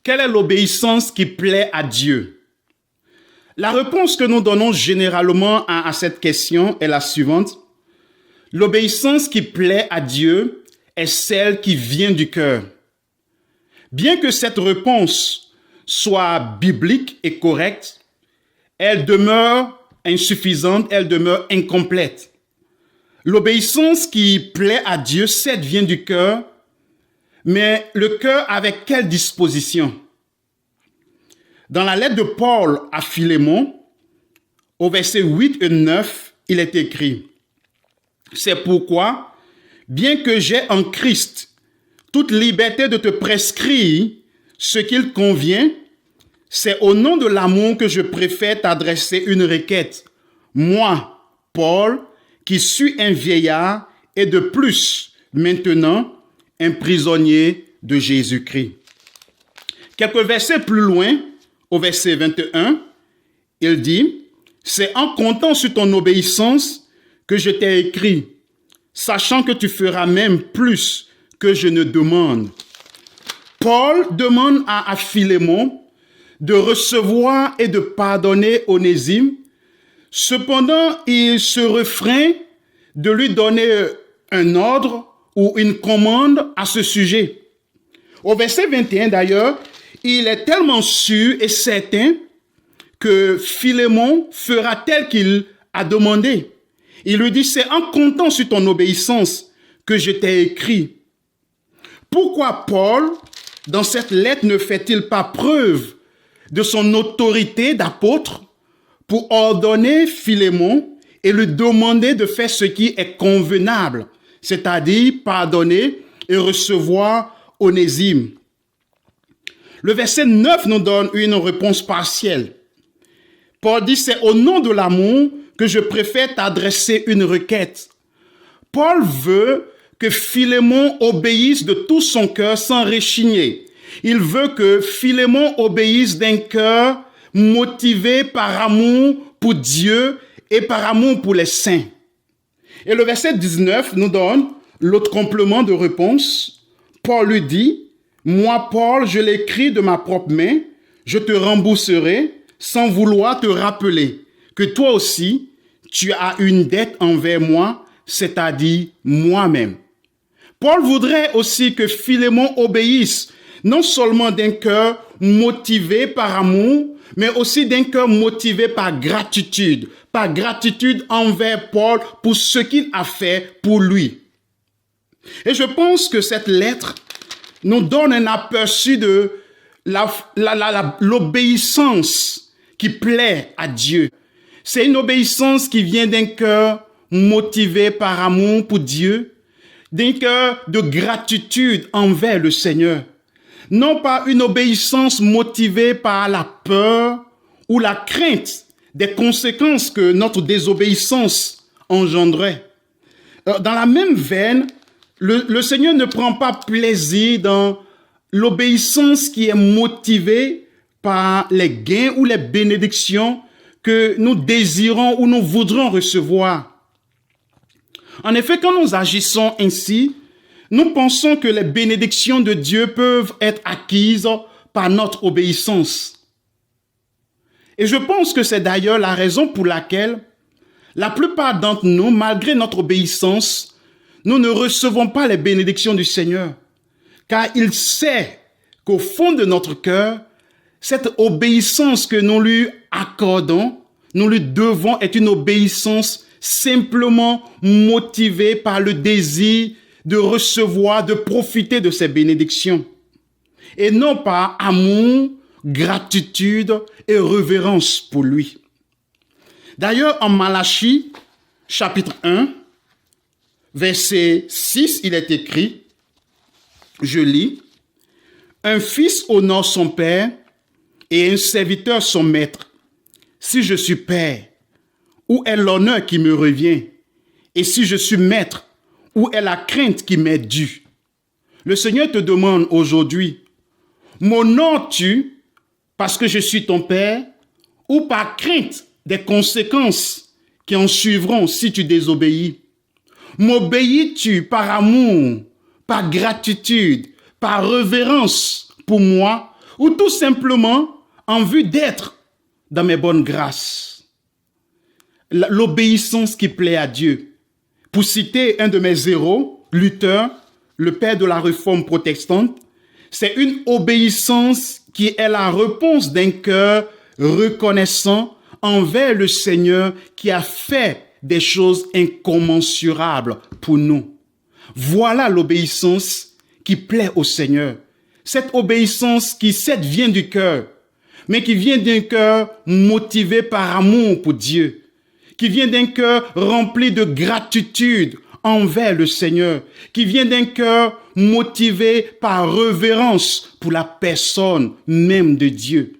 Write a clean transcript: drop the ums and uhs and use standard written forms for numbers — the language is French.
Quelle est l'obéissance qui plaît à Dieu? La réponse que nous donnons généralement à cette question est la suivante. L'obéissance qui plaît à Dieu est celle qui vient du cœur. Bien que cette réponse soit biblique et correcte, elle demeure insuffisante, elle demeure incomplète. L'obéissance qui plaît à Dieu, cette vient du cœur, mais le cœur avec quelle disposition? Dans la lettre de Paul à Philémon, au verset 8 et 9, il est écrit « C'est pourquoi, bien que j'ai en Christ toute liberté de te prescrire ce qu'il convient, c'est au nom de l'amour que je préfère t'adresser une requête. Moi, Paul, qui suis un vieillard et de plus, maintenant, un prisonnier de Jésus-Christ. » Quelques versets plus loin, au verset 21, il dit « C'est en comptant sur ton obéissance que je t'ai écrit, sachant que tu feras même plus que je ne demande. » Paul demande à Philémon de recevoir et de pardonner Onésime. Cependant, il se refraint de lui donner un ordre ou une commande à ce sujet. Au verset 21 d'ailleurs, il est tellement sûr et certain que Philémon fera tel qu'il a demandé. Il lui dit, c'est en comptant sur ton obéissance que je t'ai écrit. Pourquoi Paul, dans cette lettre, ne fait-il pas preuve de son autorité d'apôtre pour ordonner Philémon et lui demander de faire ce qui est convenable, c'est-à-dire pardonner et recevoir Onésime? Le verset 9 nous donne une réponse partielle. Paul dit, c'est au nom de l'amour que je préfère t'adresser une requête. Paul veut que Philémon obéisse de tout son cœur sans rechigner. Il veut que Philémon obéisse d'un cœur motivé par amour pour Dieu et par amour pour les saints. Et le verset 19 nous donne l'autre complément de réponse. Paul lui dit, moi, Paul, je l'écris de ma propre main, je te rembourserai sans vouloir te rappeler que toi aussi, tu as une dette envers moi, c'est-à-dire moi-même. Paul voudrait aussi que Philémon obéisse non seulement d'un cœur motivé par amour, mais aussi d'un cœur motivé par gratitude envers Paul pour ce qu'il a fait pour lui. Et je pense que cette lettre nous donne un aperçu de l'obéissance qui plaît à Dieu. C'est une obéissance qui vient d'un cœur motivé par amour pour Dieu, d'un cœur de gratitude envers le Seigneur. Non pas une obéissance motivée par la peur ou la crainte des conséquences que notre désobéissance engendrait. Dans la même veine, le Seigneur ne prend pas plaisir dans l'obéissance qui est motivée par les gains ou les bénédictions que nous désirons ou nous voudrons recevoir. En effet, quand nous agissons ainsi, nous pensons que les bénédictions de Dieu peuvent être acquises par notre obéissance. Et je pense que c'est d'ailleurs la raison pour laquelle la plupart d'entre nous, malgré notre obéissance, nous ne recevons pas les bénédictions du Seigneur. Car il sait qu'au fond de notre cœur, cette obéissance que nous lui accordons, nous lui devons est une obéissance simplement motivée par le désir de recevoir, de profiter de ces bénédictions. Et non par amour, gratitude et révérence pour lui. D'ailleurs, en Malachie, chapitre 1, verset 6, il est écrit, je lis, « Un fils honore son père et un serviteur son maître. Si je suis père, où est l'honneur qui me revient? Et si je suis maître, où est la crainte qui m'est due? » Le Seigneur te demande aujourd'hui, m'honores-tu parce que je suis ton père ou par crainte des conséquences qui en suivront si tu désobéis? M'obéis-tu par amour, par gratitude, par révérence pour moi, ou tout simplement en vue d'être dans mes bonnes grâces. L'obéissance qui plaît à Dieu. Pour citer un de mes héros, Luther, le père de la réforme protestante, c'est une obéissance qui est la réponse d'un cœur reconnaissant envers le Seigneur qui a fait des choses incommensurables pour nous. Voilà l'obéissance qui plaît au Seigneur. Cette obéissance qui certes vient du cœur, mais qui vient d'un cœur motivé par amour pour Dieu, qui vient d'un cœur rempli de gratitude envers le Seigneur, qui vient d'un cœur motivé par révérence pour la personne même de Dieu.